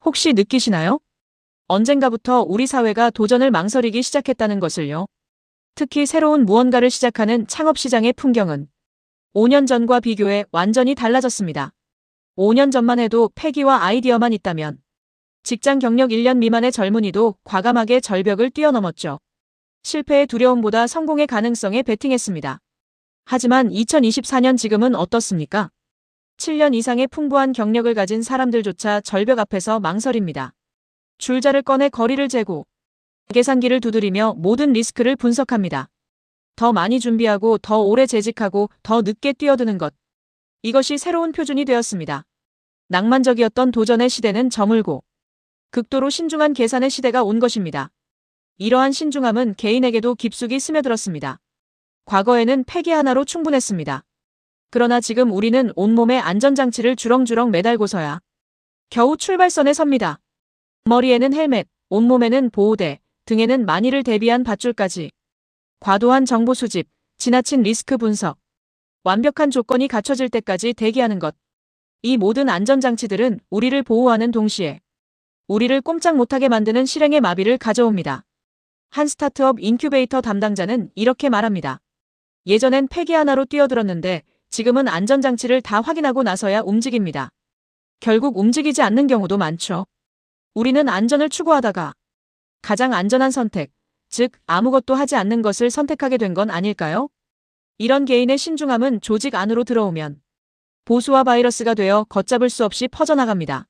혹시 느끼시나요? 언젠가부터 우리 사회가 도전을 망설이기 시작했다는 것을요. 특히 새로운 무언가를 시작하는 창업시장의 풍경은 5년 전과 비교해 완전히 달라졌습니다. 5년 전만 해도 패기와 아이디어만 있다면 직장 경력 1년 미만의 젊은이도 과감하게 절벽을 뛰어넘었죠. 실패의 두려움보다 성공의 가능성에 베팅했습니다. 하지만 2024년 지금은 어떻습니까? 7년 이상의 풍부한 경력을 가진 사람들조차 절벽 앞에서 망설입니다. 줄자를 꺼내 거리를 재고 계산기를 두드리며 모든 리스크를 분석합니다. 더 많이 준비하고 더 오래 재직하고 더 늦게 뛰어드는 것. 이것이 새로운 표준이 되었습니다. 낭만적이었던 도전의 시대는 저물고 극도로 신중한 계산의 시대가 온 것입니다. 이러한 신중함은 개인에게도 깊숙이 스며들었습니다. 과거에는 패기 하나로 충분했습니다. 그러나 지금 우리는 온몸에 안전장치를 주렁주렁 매달고서야 겨우 출발선에 섭니다. 머리에는 헬멧, 온몸에는 보호대, 등에는 만일을 대비한 밧줄까지. 과도한 정보 수집, 지나친 리스크 분석, 완벽한 조건이 갖춰질 때까지 대기하는 것. 이 모든 안전장치들은 우리를 보호하는 동시에 우리를 꼼짝 못하게 만드는 실행의 마비를 가져옵니다. 한 스타트업 인큐베이터 담당자는 이렇게 말합니다. 예전엔 패기 하나로 뛰어들었는데 지금은 안전장치를 다 확인하고 나서야 움직입니다. 결국 움직이지 않는 경우도 많죠. 우리는 안전을 추구하다가 가장 안전한 선택, 즉 아무것도 하지 않는 것을 선택하게 된 건 아닐까요? 이런 개인의 신중함은 조직 안으로 들어오면 보수와 바이러스가 되어 걷잡을 수 없이 퍼져나갑니다.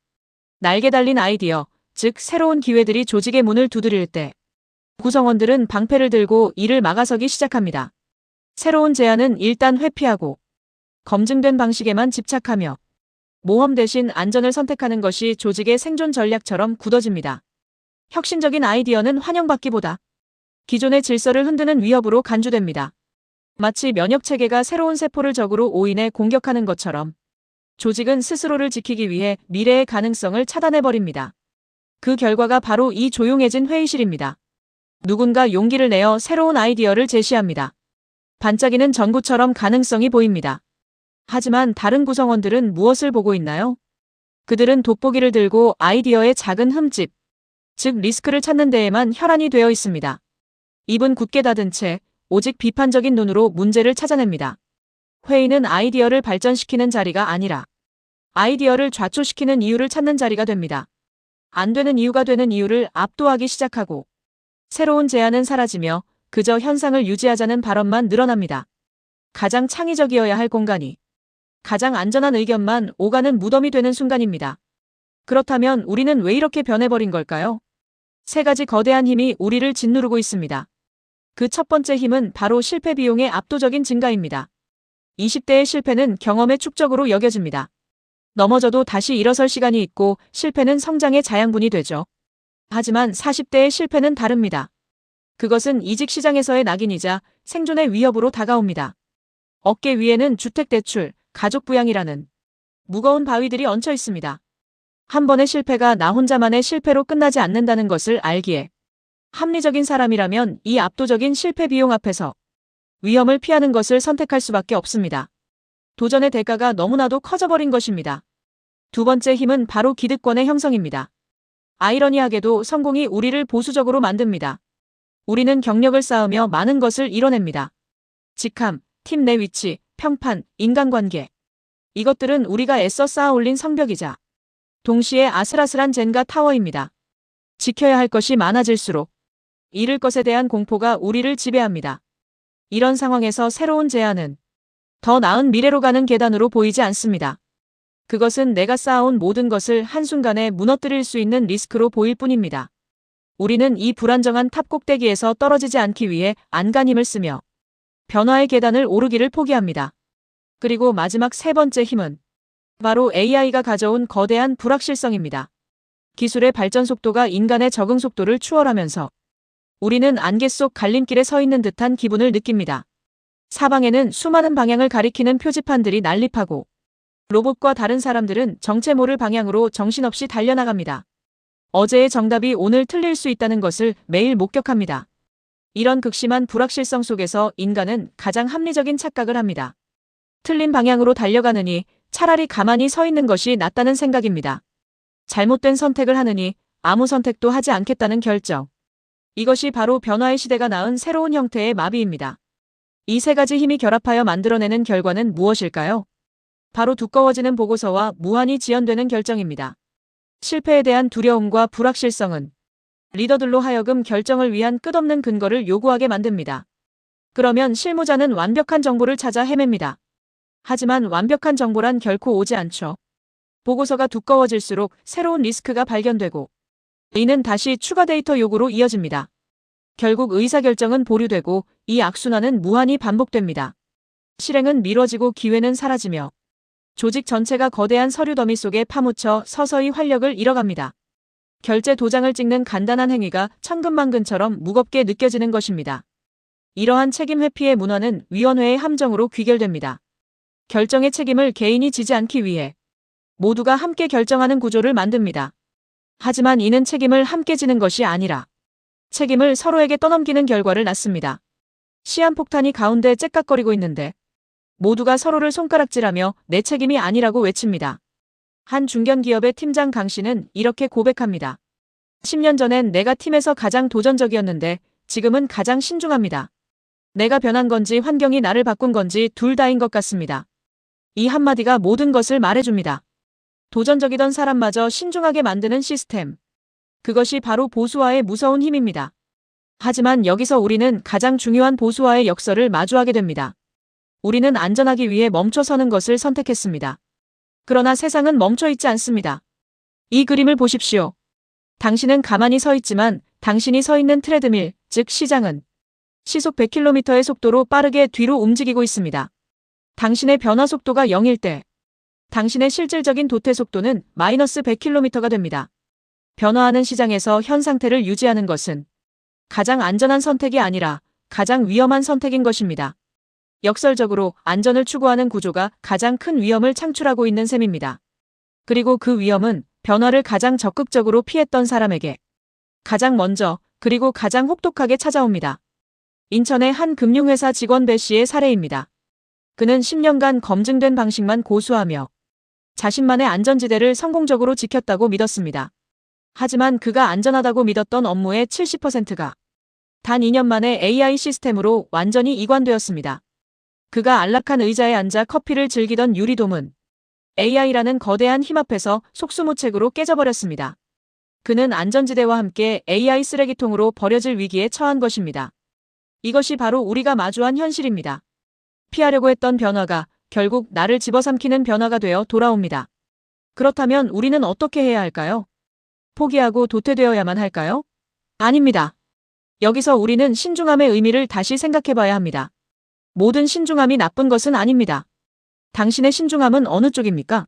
날개 달린 아이디어, 즉 새로운 기회들이 조직의 문을 두드릴 때 구성원들은 방패를 들고 이를 막아서기 시작합니다. 새로운 제안은 일단 회피하고 검증된 방식에만 집착하며 모험 대신 안전을 선택하는 것이 조직의 생존 전략처럼 굳어집니다. 혁신적인 아이디어는 환영받기보다 기존의 질서를 흔드는 위협으로 간주됩니다. 마치 면역체계가 새로운 세포를 적으로 오인해 공격하는 것처럼 조직은 스스로를 지키기 위해 미래의 가능성을 차단해버립니다. 그 결과가 바로 이 조용해진 회의실입니다. 누군가 용기를 내어 새로운 아이디어를 제시합니다. 반짝이는 전구처럼 가능성이 보입니다. 하지만 다른 구성원들은 무엇을 보고 있나요? 그들은 돋보기를 들고 아이디어의 작은 흠집, 즉 리스크를 찾는 데에만 혈안이 되어 있습니다. 입은 굳게 닫은 채 오직 비판적인 눈으로 문제를 찾아냅니다. 회의는 아이디어를 발전시키는 자리가 아니라 아이디어를 좌초시키는 이유를 찾는 자리가 됩니다. 안 되는 이유가 되는 이유를 압도하기 시작하고 새로운 제안은 사라지며 그저 현상을 유지하자는 발언만 늘어납니다. 가장 창의적이어야 할 공간이 가장 안전한 의견만 오가는 무덤이 되는 순간입니다. 그렇다면 우리는 왜 이렇게 변해버린 걸까요? 세 가지 거대한 힘이 우리를 짓누르고 있습니다. 그 첫 번째 힘은 바로 실패 비용의 압도적인 증가입니다. 20대의 실패는 경험의 축적으로 여겨집니다. 넘어져도 다시 일어설 시간이 있고 실패는 성장의 자양분이 되죠. 하지만 40대의 실패는 다릅니다. 그것은 이직 시장에서의 낙인이자 생존의 위협으로 다가옵니다. 어깨 위에는 주택대출, 가족부양이라는 무거운 바위들이 얹혀 있습니다. 한 번의 실패가 나 혼자만의 실패로 끝나지 않는다는 것을 알기에 합리적인 사람이라면 이 압도적인 실패 비용 앞에서 위험을 피하는 것을 선택할 수밖에 없습니다. 도전의 대가가 너무나도 커져버린 것입니다. 두 번째 힘은 바로 기득권의 형성입니다. 아이러니하게도 성공이 우리를 보수적으로 만듭니다. 우리는 경력을 쌓으며 많은 것을 이뤄냅니다. 직함, 팀 내 위치, 평판, 인간관계. 이것들은 우리가 애써 쌓아 올린 성벽이자 동시에 아슬아슬한 젠가 타워입니다. 지켜야 할 것이 많아질수록 잃을 것에 대한 공포가 우리를 지배합니다. 이런 상황에서 새로운 제안은 더 나은 미래로 가는 계단으로 보이지 않습니다. 그것은 내가 쌓아온 모든 것을 한순간에 무너뜨릴 수 있는 리스크로 보일 뿐입니다. 우리는 이 불안정한 탑 꼭대기에서 떨어지지 않기 위해 안간힘을 쓰며 변화의 계단을 오르기를 포기합니다. 그리고 마지막 세 번째 힘은 바로 AI가 가져온 거대한 불확실성입니다. 기술의 발전 속도가 인간의 적응 속도를 추월하면서 우리는 안개 속 갈림길에 서 있는 듯한 기분을 느낍니다. 사방에는 수많은 방향을 가리키는 표지판들이 난립하고 로봇과 다른 사람들은 정체 모를 방향으로 정신없이 달려나갑니다. 어제의 정답이 오늘 틀릴 수 있다는 것을 매일 목격합니다. 이런 극심한 불확실성 속에서 인간은 가장 합리적인 착각을 합니다. 틀린 방향으로 달려가느니 차라리 가만히 서 있는 것이 낫다는 생각입니다. 잘못된 선택을 하느니 아무 선택도 하지 않겠다는 결정. 이것이 바로 변화의 시대가 낳은 새로운 형태의 마비입니다. 이 세 가지 힘이 결합하여 만들어내는 결과는 무엇일까요? 바로 두꺼워지는 보고서와 무한히 지연되는 결정입니다. 실패에 대한 두려움과 불확실성은 리더들로 하여금 결정을 위한 끝없는 근거를 요구하게 만듭니다. 그러면 실무자는 완벽한 정보를 찾아 헤맵니다. 하지만 완벽한 정보란 결코 오지 않죠. 보고서가 두꺼워질수록 새로운 리스크가 발견되고 이는 다시 추가 데이터 요구로 이어집니다. 결국 의사결정은 보류되고 이 악순환은 무한히 반복됩니다. 실행은 미뤄지고 기회는 사라지며 조직 전체가 거대한 서류 더미 속에 파묻혀 서서히 활력을 잃어갑니다. 결제 도장을 찍는 간단한 행위가 천근만근처럼 무겁게 느껴지는 것입니다. 이러한 책임 회피의 문화는 위원회의 함정으로 귀결됩니다. 결정의 책임을 개인이 지지 않기 위해 모두가 함께 결정하는 구조를 만듭니다. 하지만 이는 책임을 함께 지는 것이 아니라 책임을 서로에게 떠넘기는 결과를 낳습니다. 시한폭탄이 가운데 째깍거리고 있는데 모두가 서로를 손가락질하며 내 책임이 아니라고 외칩니다. 한 중견기업의 팀장 강 씨는 이렇게 고백합니다. 10년 전엔 내가 팀에서 가장 도전적이었는데 지금은 가장 신중합니다. 내가 변한 건지 환경이 나를 바꾼 건지 둘 다인 것 같습니다. 이 한마디가 모든 것을 말해줍니다. 도전적이던 사람마저 신중하게 만드는 시스템. 그것이 바로 보수화의 무서운 힘입니다. 하지만 여기서 우리는 가장 중요한 보수화의 역설을 마주하게 됩니다. 우리는 안전하기 위해 멈춰서는 것을 선택했습니다. 그러나 세상은 멈춰 있지 않습니다. 이 그림을 보십시오. 당신은 가만히 서 있지만 당신이 서 있는 트레드밀, 즉 시장은 시속 100km의 속도로 빠르게 뒤로 움직이고 있습니다. 당신의 변화 속도가 0일 때 당신의 실질적인 도태 속도는 마이너스 100km가 됩니다. 변화하는 시장에서 현 상태를 유지하는 것은 가장 안전한 선택이 아니라 가장 위험한 선택인 것입니다. 역설적으로 안전을 추구하는 구조가 가장 큰 위험을 창출하고 있는 셈입니다. 그리고 그 위험은 변화를 가장 적극적으로 피했던 사람에게 가장 먼저 그리고 가장 혹독하게 찾아옵니다. 인천의 한 금융회사 직원 배 씨의 사례입니다. 그는 10년간 검증된 방식만 고수하며 자신만의 안전지대를 성공적으로 지켰다고 믿었습니다. 하지만 그가 안전하다고 믿었던 업무의 70%가 단 2년 만에 AI 시스템으로 완전히 이관되었습니다. 그가 안락한 의자에 앉아 커피를 즐기던 유리돔은 AI라는 거대한 힘 앞에서 속수무책으로 깨져버렸습니다. 그는 안전지대와 함께 AI 쓰레기통으로 버려질 위기에 처한 것입니다. 이것이 바로 우리가 마주한 현실입니다. 피하려고 했던 변화가 결국 나를 집어삼키는 변화가 되어 돌아옵니다. 그렇다면 우리는 어떻게 해야 할까요? 포기하고 도태되어야만 할까요? 아닙니다. 여기서 우리는 신중함의 의미를 다시 생각해봐야 합니다. 모든 신중함이 나쁜 것은 아닙니다. 당신의 신중함은 어느 쪽입니까?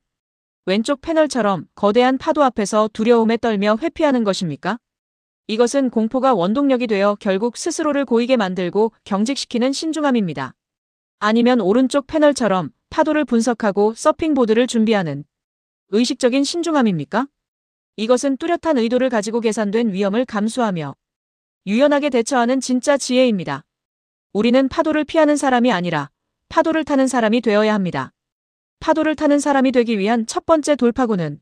왼쪽 패널처럼 거대한 파도 앞에서 두려움에 떨며 회피하는 것입니까? 이것은 공포가 원동력이 되어 결국 스스로를 고이게 만들고 경직시키는 신중함입니다. 아니면 오른쪽 패널처럼 파도를 분석하고 서핑보드를 준비하는 의식적인 신중함입니까? 이것은 뚜렷한 의도를 가지고 계산된 위험을 감수하며 유연하게 대처하는 진짜 지혜입니다. 우리는 파도를 피하는 사람이 아니라 파도를 타는 사람이 되어야 합니다. 파도를 타는 사람이 되기 위한 첫 번째 돌파구는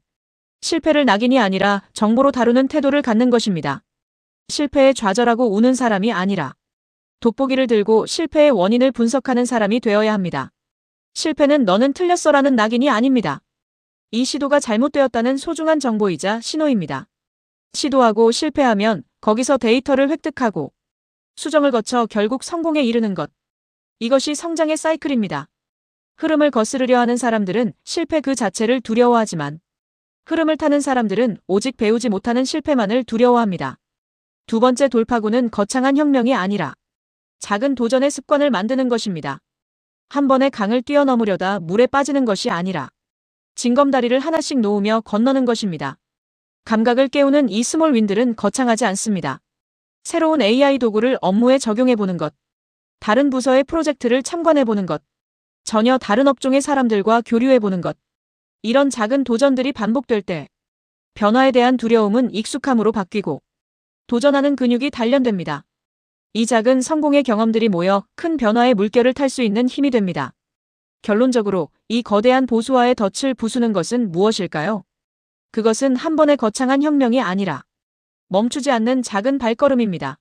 실패를 낙인이 아니라 정보로 다루는 태도를 갖는 것입니다. 실패에 좌절하고 우는 사람이 아니라 돋보기를 들고 실패의 원인을 분석하는 사람이 되어야 합니다. 실패는 너는 틀렸어라는 낙인이 아닙니다. 이 시도가 잘못되었다는 소중한 정보이자 신호입니다. 시도하고 실패하면 거기서 데이터를 획득하고 수정을 거쳐 결국 성공에 이르는 것. 이것이 성장의 사이클입니다. 흐름을 거스르려 하는 사람들은 실패 그 자체를 두려워하지만 흐름을 타는 사람들은 오직 배우지 못하는 실패만을 두려워합니다. 두 번째 돌파구는 거창한 혁명이 아니라 작은 도전의 습관을 만드는 것입니다. 한 번에 강을 뛰어넘으려다 물에 빠지는 것이 아니라 징검다리를 하나씩 놓으며 건너는 것입니다. 감각을 깨우는 이 스몰 윈들은 거창하지 않습니다. 새로운 AI 도구를 업무에 적용해보는 것, 다른 부서의 프로젝트를 참관해보는 것, 전혀 다른 업종의 사람들과 교류해보는 것. 이런 작은 도전들이 반복될 때 변화에 대한 두려움은 익숙함으로 바뀌고 도전하는 근육이 단련됩니다. 이 작은 성공의 경험들이 모여 큰 변화의 물결을 탈 수 있는 힘이 됩니다. 결론적으로 이 거대한 보수화의 덫을 부수는 것은 무엇일까요? 그것은 한 번의 거창한 혁명이 아니라 멈추지 않는 작은 발걸음입니다.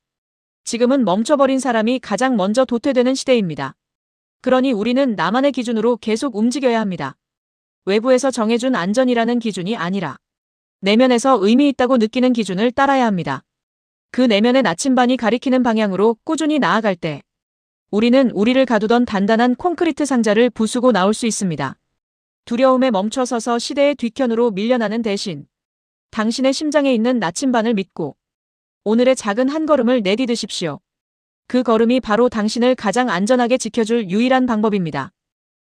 지금은 멈춰버린 사람이 가장 먼저 도태되는 시대입니다. 그러니 우리는 나만의 기준으로 계속 움직여야 합니다. 외부에서 정해준 안전이라는 기준이 아니라 내면에서 의미 있다고 느끼는 기준을 따라야 합니다. 그 내면의 나침반이 가리키는 방향으로 꾸준히 나아갈 때 우리는 우리를 가두던 단단한 콘크리트 상자를 부수고 나올 수 있습니다. 두려움에 멈춰서서 시대의 뒤편으로 밀려나는 대신 당신의 심장에 있는 나침반을 믿고 오늘의 작은 한 걸음을 내디디십시오. 그 걸음이 바로 당신을 가장 안전하게 지켜줄 유일한 방법입니다.